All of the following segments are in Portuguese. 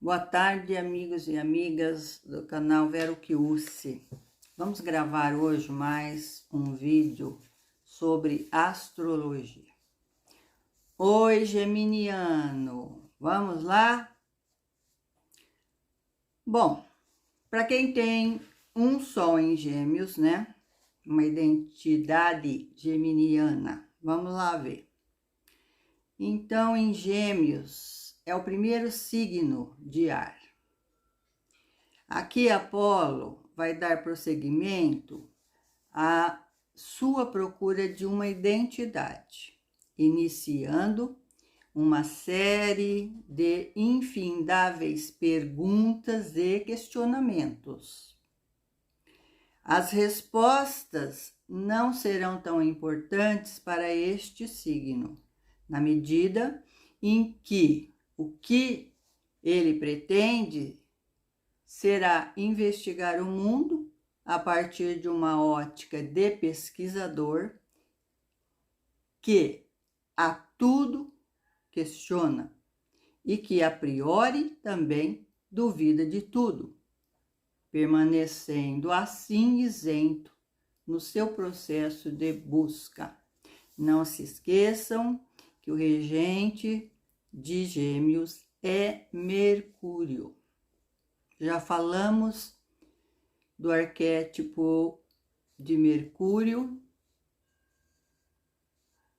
Boa tarde, amigos e amigas do canal Vero Kiusi. Vamos gravar hoje mais um vídeo sobre astrologia. Oi, geminiano, vamos lá? Bom, para quem tem um sol em Gêmeos, né? Uma identidade geminiana, vamos lá ver. Então, em Gêmeos, é o primeiro signo de ar. Aqui, Apolo vai dar prosseguimento à sua procura de uma identidade, iniciando uma série de infindáveis perguntas e questionamentos. As respostas não serão tão importantes para este signo, na medida em que o que ele pretende será investigar o mundo a partir de uma ótica de pesquisador que a tudo questiona e que a priori também duvida de tudo, permanecendo assim isento no seu processo de busca. Não se esqueçam que o regente de Gêmeos é Mercúrio. Já falamos do arquétipo de Mercúrio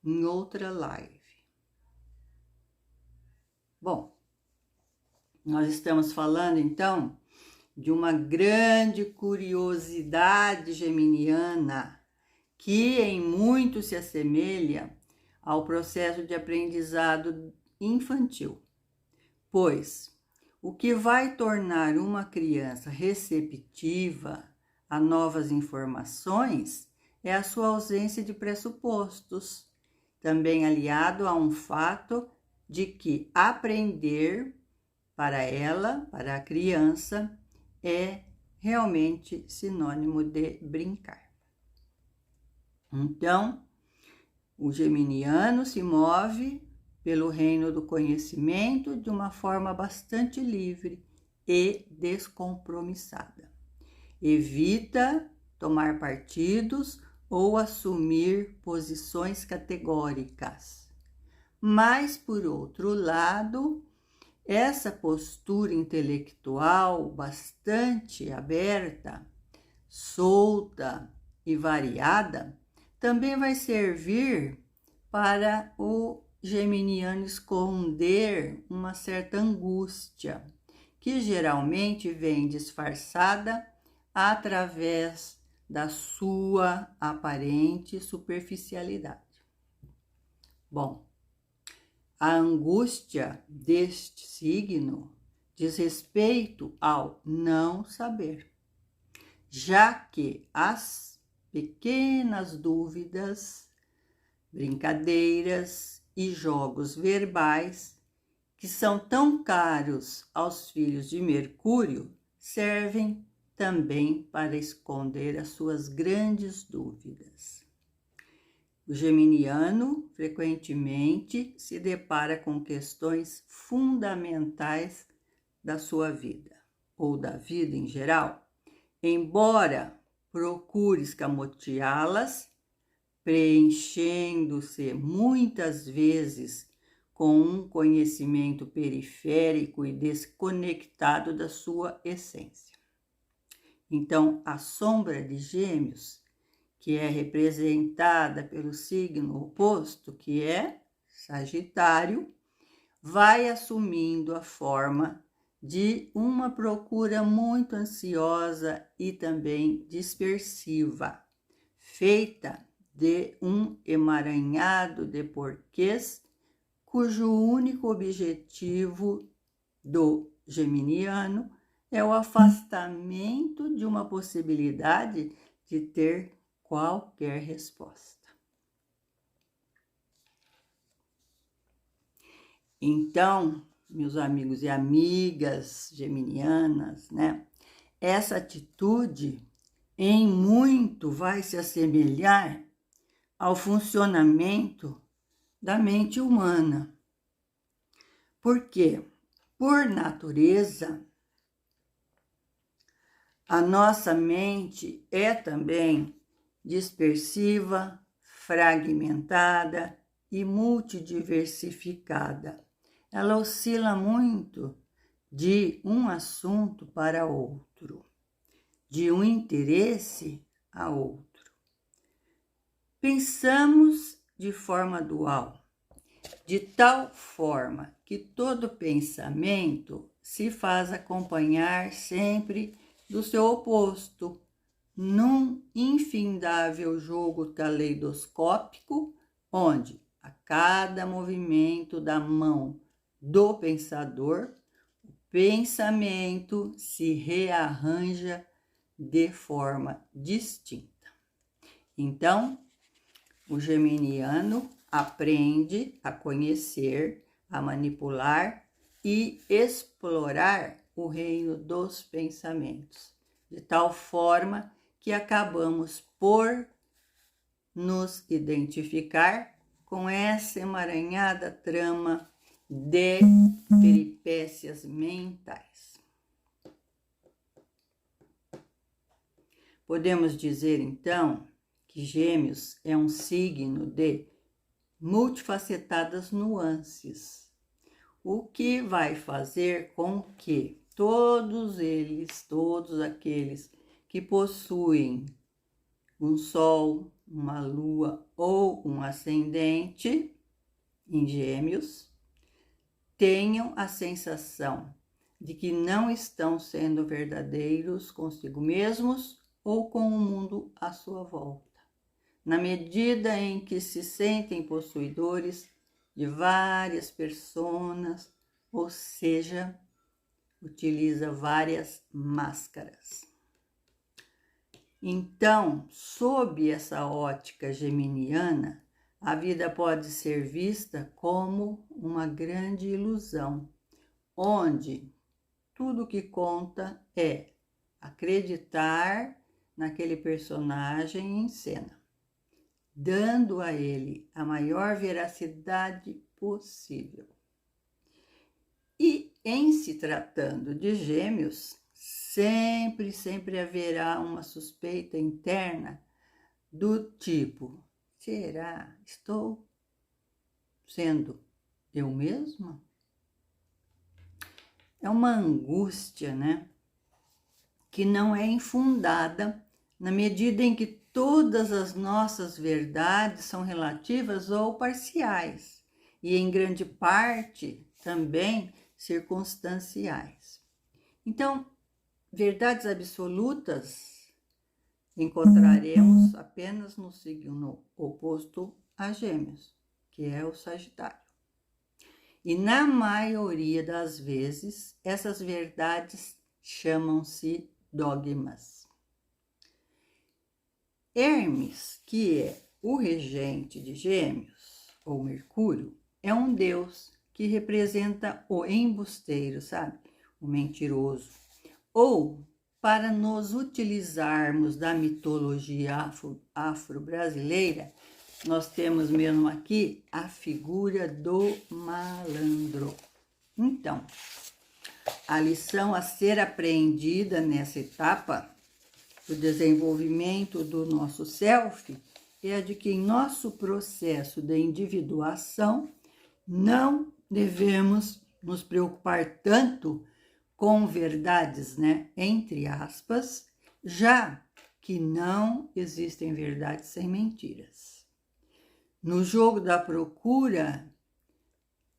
em outra live. Bom, nós estamos falando então de uma grande curiosidade geminiana que em muito se assemelha ao processo de aprendizado infantil, pois o que vai tornar uma criança receptiva a novas informações é a sua ausência de pressupostos, também aliado a um fato de que aprender para ela, para a criança, é realmente sinônimo de brincar. Então, o geminiano se move pelo reino do conhecimento de uma forma bastante livre e descompromissada. Evita tomar partidos ou assumir posições categóricas. Mas, por outro lado, essa postura intelectual bastante aberta, solta e variada também vai servir para o geminiano esconder uma certa angústia, que geralmente vem disfarçada através da sua aparente superficialidade. Bom, a angústia deste signo diz respeito ao não saber, já que as pequenas dúvidas, brincadeiras e jogos verbais, que são tão caros aos filhos de Mercúrio, servem também para esconder as suas grandes dúvidas. O geminiano frequentemente se depara com questões fundamentais da sua vida, ou da vida em geral, embora procure escamoteá-las, preenchendo-se muitas vezes com um conhecimento periférico e desconectado da sua essência. Então, a sombra de Gêmeos, que é representada pelo signo oposto, que é Sagitário, vai assumindo a forma de uma procura muito ansiosa e também dispersiva, feita de um emaranhado de porquês, cujo único objetivo do geminiano é o afastamento de uma possibilidade de ter qualquer resposta. Então, meus amigos e amigas geminianas, né? Essa atitude em muito vai se assemelhar ao funcionamento da mente humana. Por quê? Por natureza, a nossa mente é também dispersiva, fragmentada e multidiversificada. Ela oscila muito de um assunto para outro, de um interesse a outro. Pensamos de forma dual, de tal forma que todo pensamento se faz acompanhar sempre do seu oposto, num infindável jogo caleidoscópico, onde a cada movimento da mão do pensador, o pensamento se rearranja de forma distinta. Então, o geminiano aprende a conhecer, a manipular e explorar o reino dos pensamentos, de tal forma que acabamos por nos identificar com essa emaranhada trama de peripécias mentais. Podemos dizer, então, que Gêmeos é um signo de multifacetadas nuances, o que vai fazer com que todos aqueles que possuem um Sol, uma Lua ou um ascendente em Gêmeos, tenham a sensação de que não estão sendo verdadeiros consigo mesmos ou com o mundo à sua volta, na medida em que se sentem possuidores de várias personas, ou seja, utiliza várias máscaras. Então, sob essa ótica geminiana, a vida pode ser vista como uma grande ilusão, onde tudo que conta é acreditar naquele personagem em cena, dando a ele a maior veracidade possível. E em se tratando de Gêmeos, sempre haverá uma suspeita interna do tipo: será? Estou sendo eu mesma? É uma angústia, né? Que não é infundada na medida em que todas as nossas verdades são relativas ou parciais e, em grande parte, também circunstanciais. Então, verdades absolutas encontraremos apenas no signo oposto a Gêmeos, que é o Sagitário. E na maioria das vezes, essas verdades chamam-se dogmas. Hermes, que é o regente de Gêmeos, ou Mercúrio, é um deus que representa o embusteiro, sabe? O mentiroso. Ou, para nos utilizarmos da mitologia afro-brasileira, nós temos mesmo aqui a figura do malandro. Então, a lição a ser aprendida nessa etapa do desenvolvimento do nosso self é a de que em nosso processo de individuação não devemos nos preocupar tanto com verdades, né, entre aspas, já que não existem verdades sem mentiras. No jogo da procura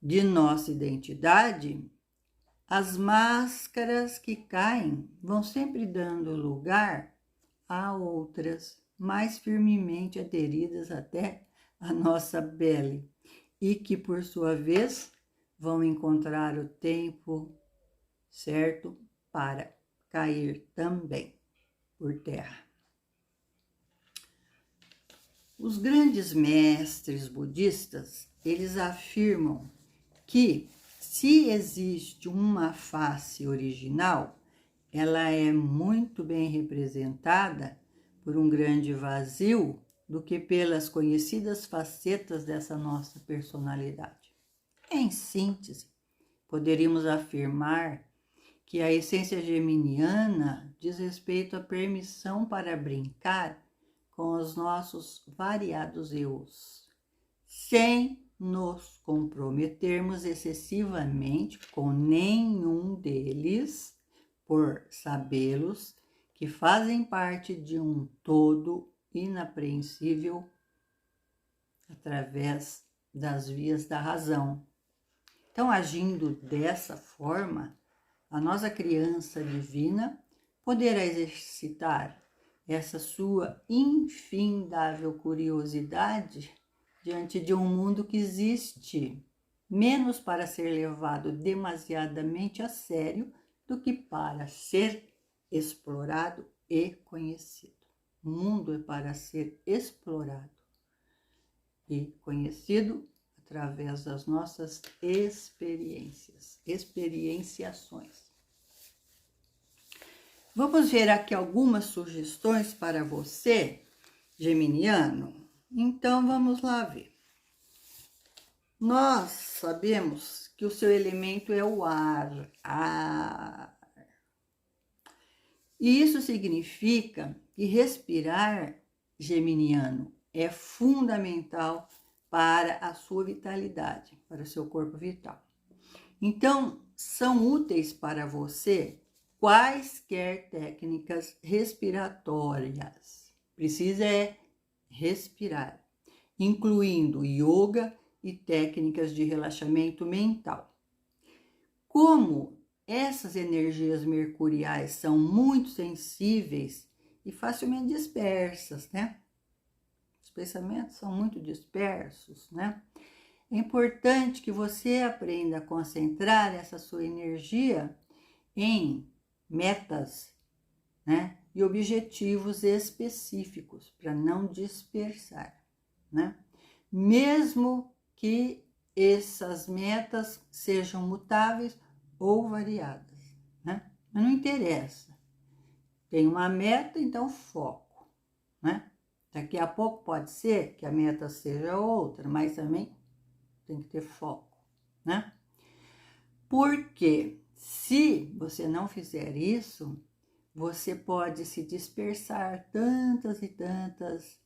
de nossa identidade, as máscaras que caem vão sempre dando lugar a outras mais firmemente aderidas até a nossa pele e que, por sua vez, vão encontrar o tempo certo para cair também por terra. Os grandes mestres budistas, eles afirmam que se existe uma face original, ela é muito bem representada por um grande vazio do que pelas conhecidas facetas dessa nossa personalidade. Em síntese, poderíamos afirmar que a essência geminiana diz respeito à permissão para brincar com os nossos variados eus, sem nos comprometermos excessivamente com nenhum deles, por sabê-los que fazem parte de um todo inapreensível através das vias da razão. Então, agindo dessa forma, a nossa criança divina poderá exercitar essa sua infindável curiosidade diante de um mundo que existe menos para ser levado demasiadamente a sério do que para ser explorado e conhecido. O mundo é para ser explorado e conhecido através das nossas experienciações. Vamos ver aqui algumas sugestões para você, geminiano? Então, vamos lá ver. Nós sabemos que o seu elemento é o ar. E isso significa que respirar, geminiano, é fundamental para a sua vitalidade, para o seu corpo vital. Então, são úteis para você quaisquer técnicas respiratórias. Precisa respirar, incluindo yoga e técnicas de relaxamento mental. Como essas energias mercuriais são muito sensíveis e facilmente dispersas, né? Os pensamentos são muito dispersos, né? É importante que você aprenda a concentrar essa sua energia em metas, né? E objetivos específicos, para não dispersar, né? Mesmo que essas metas sejam mutáveis ou variadas, né? Mas não interessa. Tem uma meta, então foco, né? Daqui a pouco pode ser que a meta seja outra, mas também tem que ter foco, né? Porque se você não fizer isso, você pode se dispersar tantas e tantas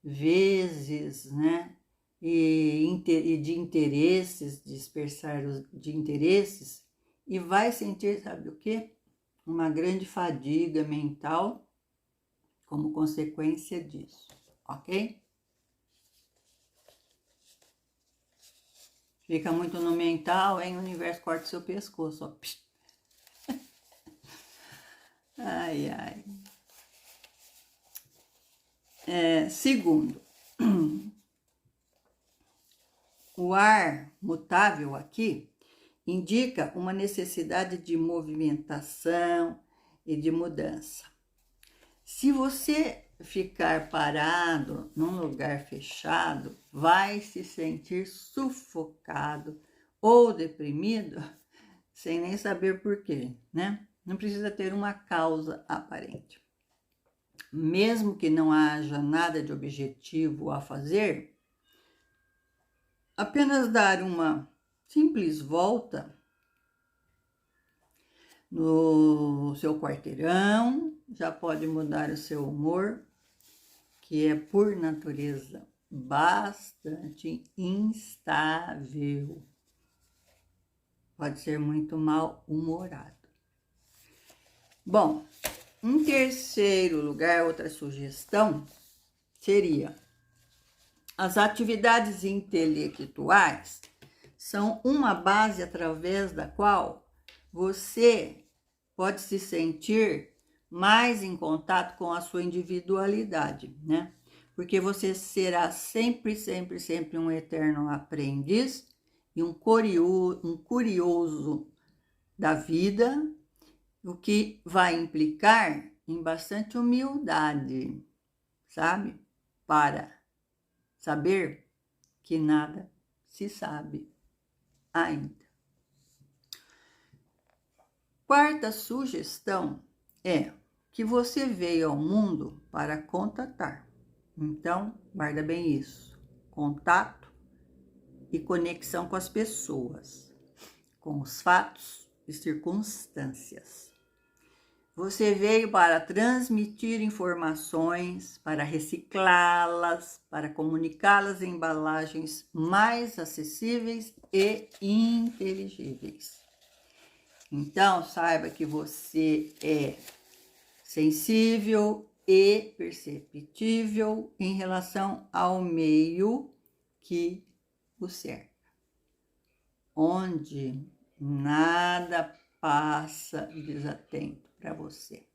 vezes, né? E de interesses, dispersar de interesses, e vai sentir, sabe o quê? Uma grande fadiga mental como consequência disso, ok? Fica muito no mental, hein? O universo corta seu pescoço, ó. Ai, ai. Segundo, o ar mutável aqui indica uma necessidade de movimentação e de mudança. Se você ficar parado num lugar fechado, vai se sentir sufocado ou deprimido sem nem saber por quê, né? Não precisa ter uma causa aparente. Mesmo que não haja nada de objetivo a fazer, apenas dar uma simples volta no seu quarteirão já pode mudar o seu humor, que é por natureza bastante instável. Pode ser muito mal-humorado. Bom, em terceiro lugar, outra sugestão seria: as atividades intelectuais são uma base através da qual você pode se sentir mais em contato com a sua individualidade, né? Porque você será sempre um eterno aprendiz e um curioso da vida, o que vai implicar em bastante humildade, sabe? Para saber que nada se sabe ainda. Quarta sugestão é que você veio ao mundo para contatar. Então, guarda bem isso. Contato e conexão com as pessoas. com os fatos e circunstâncias. Você veio para transmitir informações, para reciclá-las, para comunicá-las em embalagens mais acessíveis e inteligíveis. Então, saiba que você é sensível e perceptível em relação ao meio que o cerca, onde nada passa desatento para você.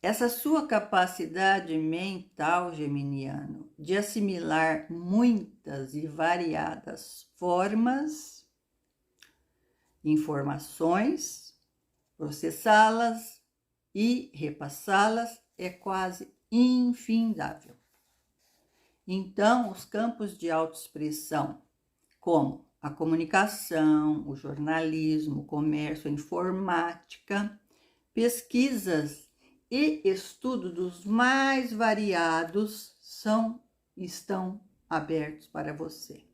Essa sua capacidade mental, geminiano, de assimilar muitas e variadas formas, informações, processá-las e repassá-las é quase infindável. Então, os campos de autoexpressão, como a comunicação, o jornalismo, o comércio, a informática, pesquisas e estudo dos mais variados estão abertos para você.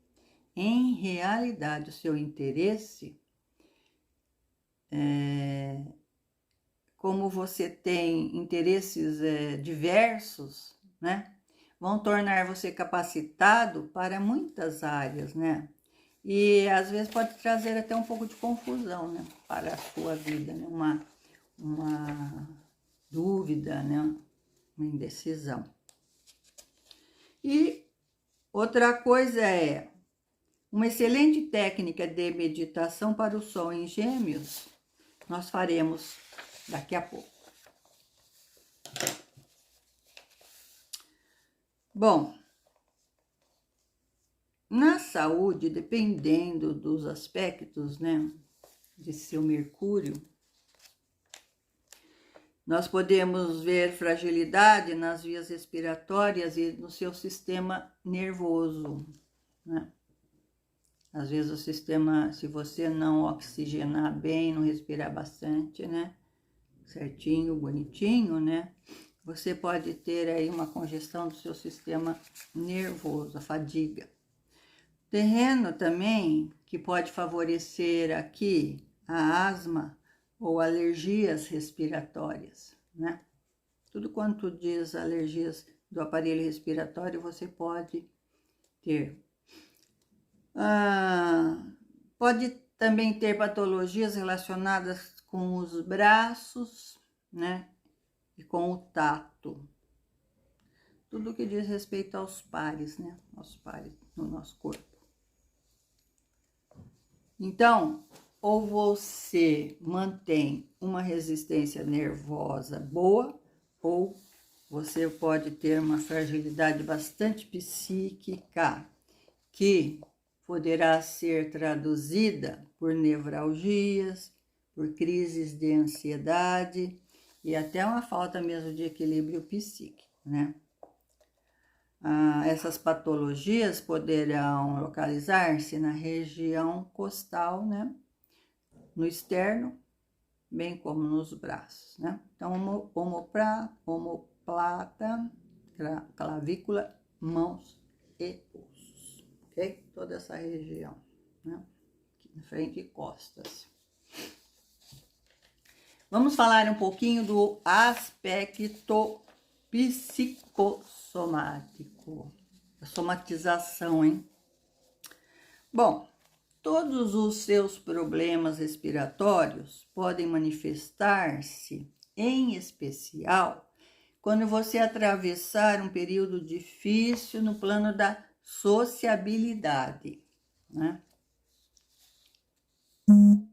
Em realidade, o seu interesse, como você tem interesses diversos, né, vão tornar você capacitado para muitas áreas, né? E às vezes pode trazer até um pouco de confusão, né, para a sua vida, né? Uma dúvida, né? Uma indecisão. E outra coisa é uma excelente técnica de meditação para o Sol em Gêmeos. Nós faremos daqui a pouco. Bom, na saúde, dependendo dos aspectos, né, de seu Mercúrio, nós podemos ver fragilidade nas vias respiratórias e no seu sistema nervoso, né? Às vezes o sistema, se você não oxigenar bem, não respirar bastante, né, certinho, bonitinho, né, você pode ter aí uma congestão do seu sistema nervoso, a fadiga. Terreno também que pode favorecer aqui a asma ou alergias respiratórias, né? Tudo quanto diz alergias do aparelho respiratório, você pode ter. Pode também ter patologias relacionadas com os braços, né? E com o tato. Tudo que diz respeito aos pares, né? Aos pares no nosso corpo. Então, ou você mantém uma resistência nervosa boa, ou você pode ter uma fragilidade bastante psíquica, que poderá ser traduzida por nevralgias, por crises de ansiedade e até uma falta mesmo de equilíbrio psíquico, né? Essas patologias poderão localizar-se na região costal, né? No externo, bem como nos braços, né? Então, omoplata, clavícula, mãos e pulsos, ok? Toda essa região, né? Aqui na frente e costas. Vamos falar um pouquinho do aspecto psicossomático, a somatização, hein? Bom, todos os seus problemas respiratórios podem manifestar-se, em especial, quando você atravessar um período difícil no plano da sociabilidade, né?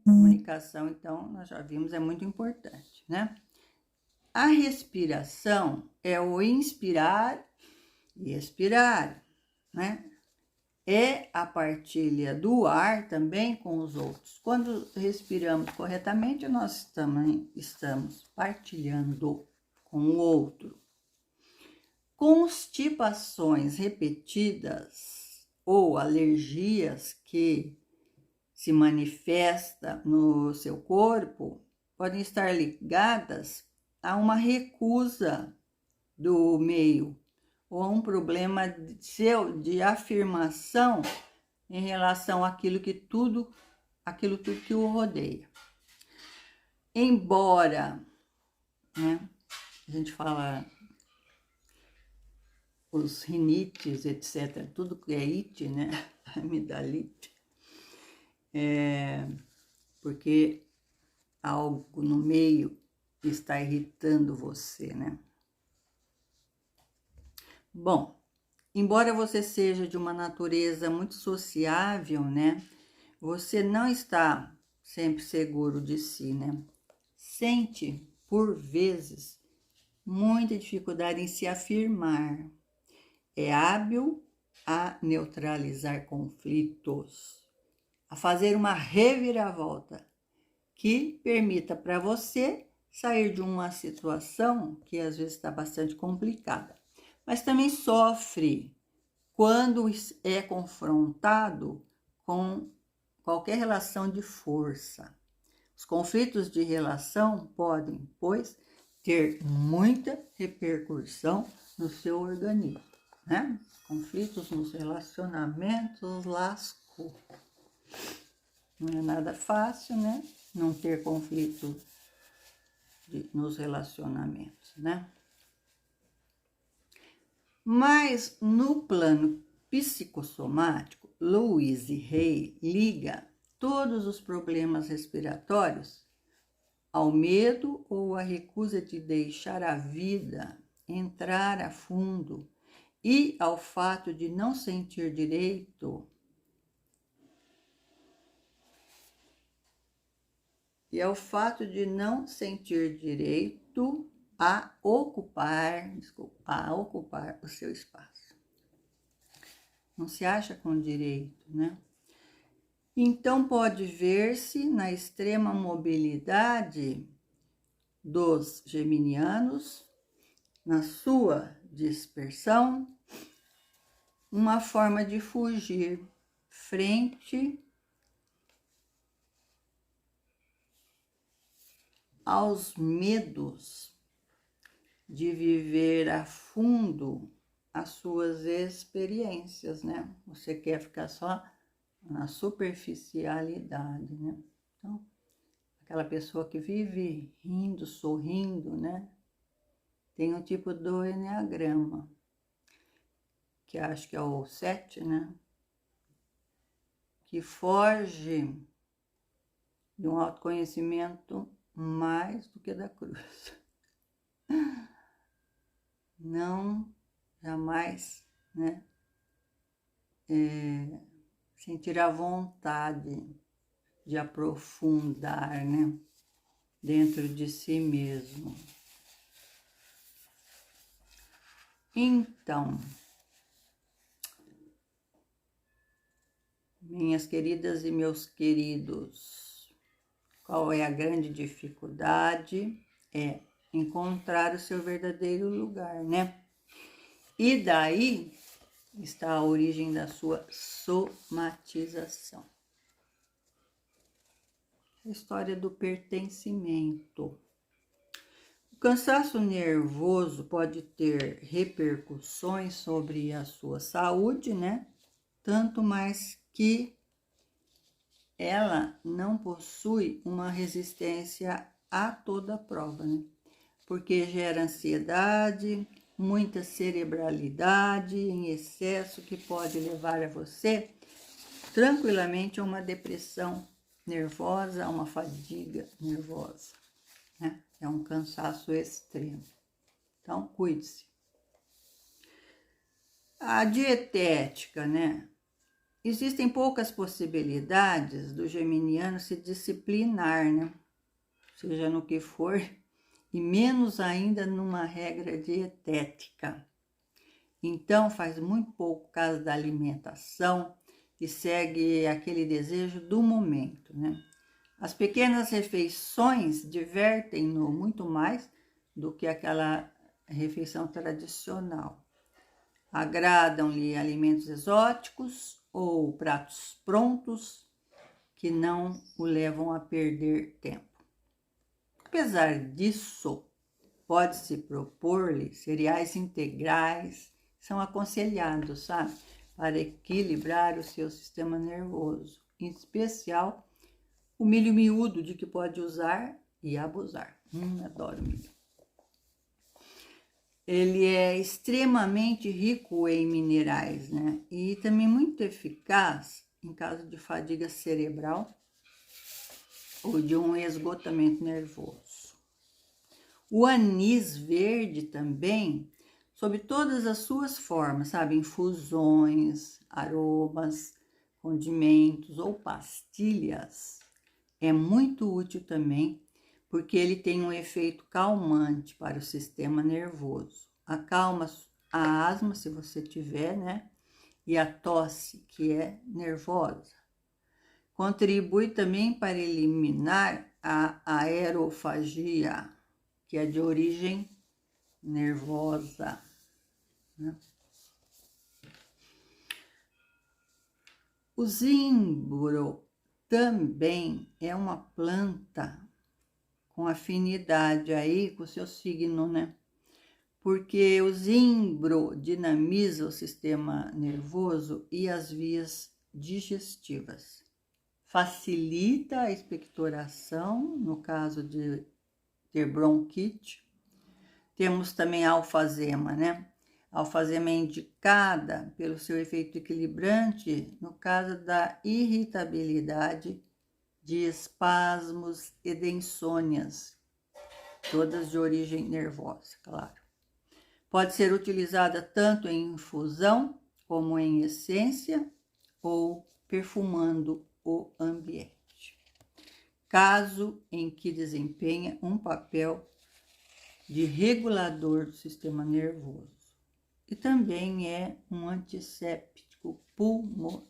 Comunicação, então, nós já vimos, é muito importante, né? A respiração é o inspirar e expirar, né? É a partilha do ar também com os outros. Quando respiramos corretamente, nós também estamos partilhando com o outro. Constipações repetidas ou alergias que se manifestam no seu corpo podem estar ligadas a uma recusa do meio ou a um problema de afirmação em relação àquilo que tudo aquilo tudo que o rodeia. Embora, né, a gente fala os rinites, etc., tudo que é it, né, amidalite, porque algo no meio está irritando você, né? Bom, embora você seja de uma natureza muito sociável, né? Você não está sempre seguro de si, né? Sente, por vezes, muita dificuldade em se afirmar. É hábil a neutralizar conflitos, a fazer uma reviravolta que permita para você sair de uma situação que às vezes está bastante complicada. Mas também sofre quando é confrontado com qualquer relação de força. Os conflitos de relação podem, pois, ter muita repercussão no seu organismo, né? Conflitos nos relacionamentos lascou. Não é nada fácil, né? Não ter conflito nos relacionamentos, né? Mas no plano psicossomático, Louise Hay liga todos os problemas respiratórios ao medo ou à recusa de deixar a vida entrar a fundo e ao fato de não sentir direito a ocupar o seu espaço. Não se acha com direito, né? Então pode ver-se na extrema mobilidade dos geminianos, na sua dispersão, uma forma de fugir frente aos medos de viver a fundo as suas experiências, né? Você quer ficar só na superficialidade, né? Então, aquela pessoa que vive rindo, sorrindo, né? Tem um tipo do enneagrama, que acho que é o 7, né? Que foge de um autoconhecimento mais do que da cruz. Não, jamais, né? Sentir a vontade de aprofundar, né? Dentro de si mesmo. Então, minhas queridas e meus queridos, qual é a grande dificuldade? É encontrar o seu verdadeiro lugar, né? E daí está a origem da sua somatização. A história do pertencimento. O cansaço nervoso pode ter repercussões sobre a sua saúde, né? Tanto mais que ela não possui uma resistência a toda prova, né? Porque gera ansiedade, muita cerebralidade em excesso que pode levar a você tranquilamente a uma depressão nervosa, a uma fadiga nervosa, né? É um cansaço extremo. Então, cuide-se. A dietética, né? Existem poucas possibilidades do geminiano se disciplinar, né? Seja no que for, e menos ainda numa regra dietética. Então, faz muito pouco caso da alimentação e segue aquele desejo do momento, né? As pequenas refeições divertem-no muito mais do que aquela refeição tradicional. Agradam-lhe alimentos exóticos ou pratos prontos que não o levam a perder tempo. Apesar disso, pode-se propor-lhe cereais integrais, são aconselhados, sabe? Para equilibrar o seu sistema nervoso, em especial O milho miúdo, de que pode usar e abusar. Adoro milho. Ele é extremamente rico em minerais, né? E também muito eficaz em caso de fadiga cerebral ou de um esgotamento nervoso. O anis verde também, sob todas as suas formas, sabe? Infusões, aromas, condimentos ou pastilhas, é muito útil também, porque ele tem um efeito calmante para o sistema nervoso. Acalma a asma, se você tiver, né? E a tosse, que é nervosa. Contribui também para eliminar a aerofagia, que é de origem nervosa, né? O zimbro também é uma planta com afinidade aí com o seu signo, né? Porque o zimbro dinamiza o sistema nervoso e as vias digestivas. Facilita a expectoração, no caso de ter bronquite. Temos também a alfazema, né? A alfazema é indicada pelo seu efeito equilibrante no caso da irritabilidade, de espasmos e de insônias, todas de origem nervosa, claro. Pode ser utilizada tanto em infusão como em essência ou perfumando o ambiente, caso em que desempenha um papel de regulador do sistema nervoso. E também é um antisséptico pulmonar.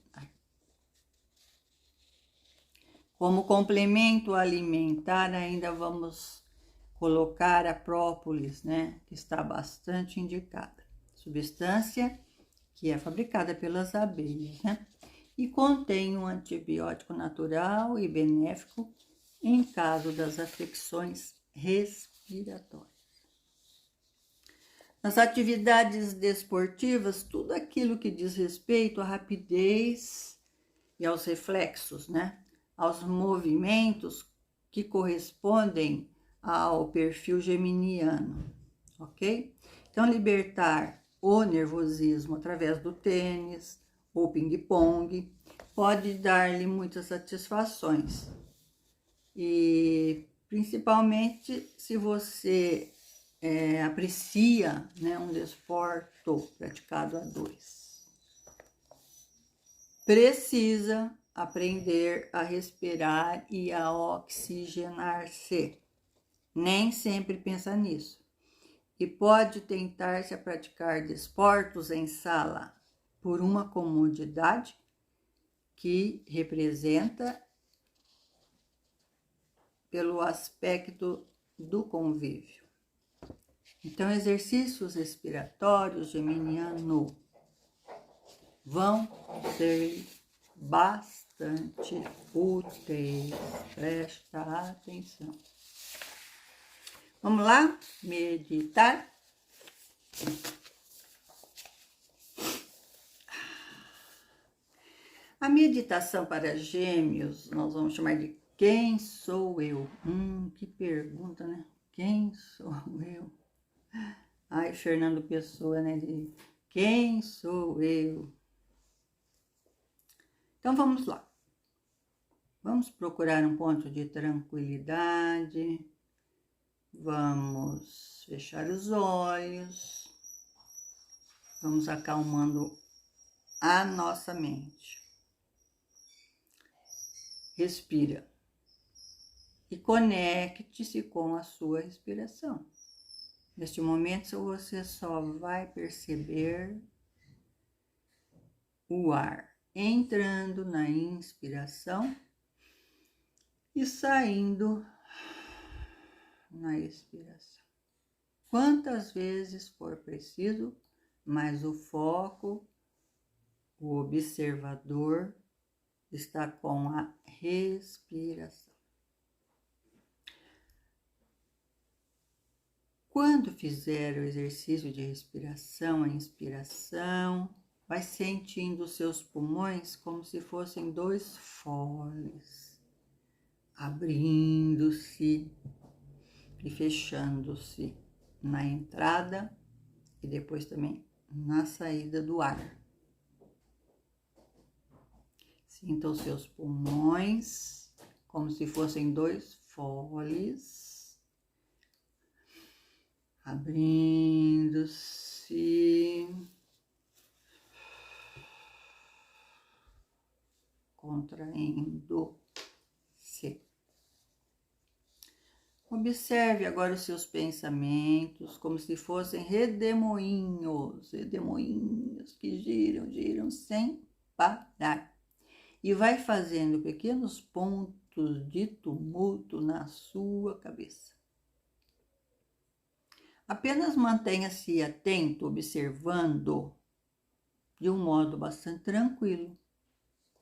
Como complemento alimentar, ainda vamos colocar a própolis, né? Que está bastante indicada. Substância que é fabricada pelas abelhas, né? E contém um antibiótico natural e benéfico em caso das afecções respiratórias. Nas atividades desportivas, tudo aquilo que diz respeito à rapidez e aos reflexos, né? Aos movimentos que correspondem ao perfil geminiano, ok? Então, libertar o nervosismo através do tênis ou ping-pong pode dar-lhe muitas satisfações. E principalmente se você aprecia, né, um desporto praticado a dois. Precisa aprender a respirar e a oxigenar-se. Nem sempre pensa nisso. E pode tentar-se a praticar desportos em sala por uma comodidade que representa pelo aspecto do convívio. Então, exercícios respiratórios geminiano vão ser bastante úteis. Presta atenção. Vamos lá? Meditar. A meditação para Gêmeos, nós vamos chamar de Quem sou eu? Que pergunta, né? Quem sou eu? Ai, Fernando Pessoa, né? De quem sou eu? Então, vamos lá. Vamos procurar um ponto de tranquilidade. Vamos fechar os olhos. Vamos acalmando a nossa mente. Respira. E conecte-se com a sua respiração. Neste momento, você só vai perceber o ar entrando na inspiração e saindo na expiração. Quantas vezes for preciso, mas o foco, o observador, está com a respiração. Quando fizer o exercício de respiração, a inspiração, vai sentindo os seus pulmões como se fossem dois foles. abrindo-se e fechando-se na entrada e depois também na saída do ar. Sinta os seus pulmões como se fossem 2 foles, abrindo-se, contraindo-se. Observe agora os seus pensamentos como se fossem redemoinhos que giram sem parar. E vai fazendo pequenos pontos de tumulto na sua cabeça. Apenas mantenha-se atento, observando de um modo bastante tranquilo.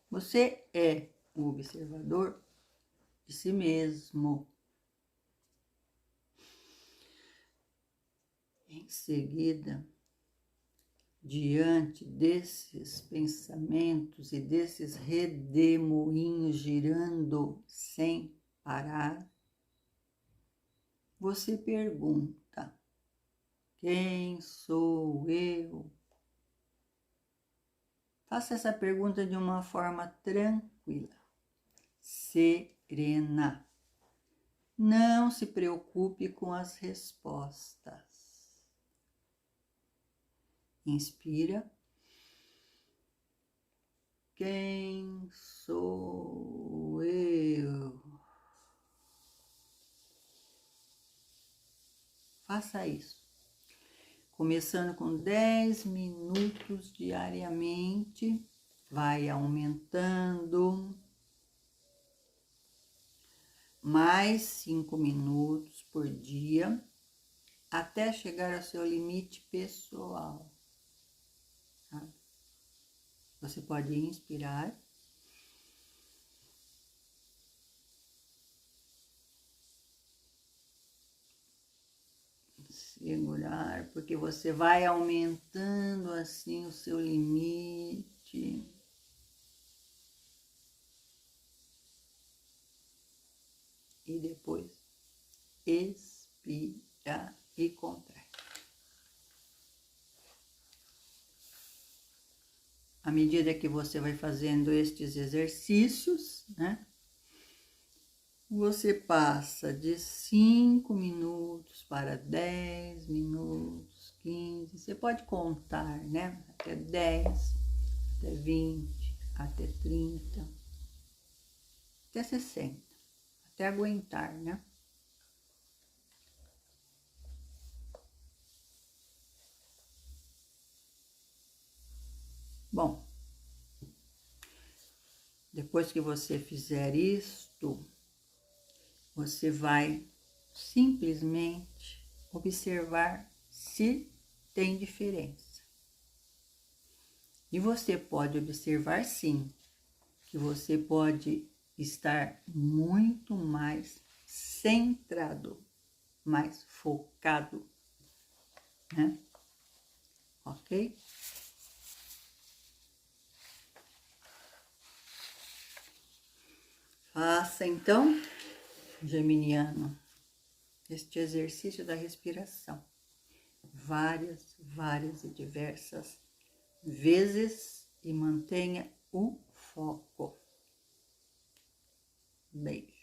Você é o observador de si mesmo. Em seguida, diante desses pensamentos e desses redemoinhos girando sem parar, você pergunta: quem sou eu? Faça essa pergunta de uma forma tranquila, serena. Não se preocupe com as respostas. Inspira. Quem sou eu? Faça isso. Começando com 10 minutos diariamente, vai aumentando. Mais 5 minutos por dia, até chegar ao seu limite pessoal. Tá? Você pode inspirar. Segurar, porque você vai aumentando assim o seu limite. E depois expira e contrai. À medida que você vai fazendo estes exercícios, né? Você passa de 5 minutos para 10 minutos, 15. Você pode contar, né? Até 10, até 20, até 30, até 60. Até aguentar, né? Bom, depois que você fizer isto, você vai simplesmente observar se tem diferença. E você pode observar, sim, que você pode estar muito mais centrado, mais focado, né? Ok? Faça então, geminiano, este exercício da respiração várias e diversas vezes e mantenha o foco. Beijo.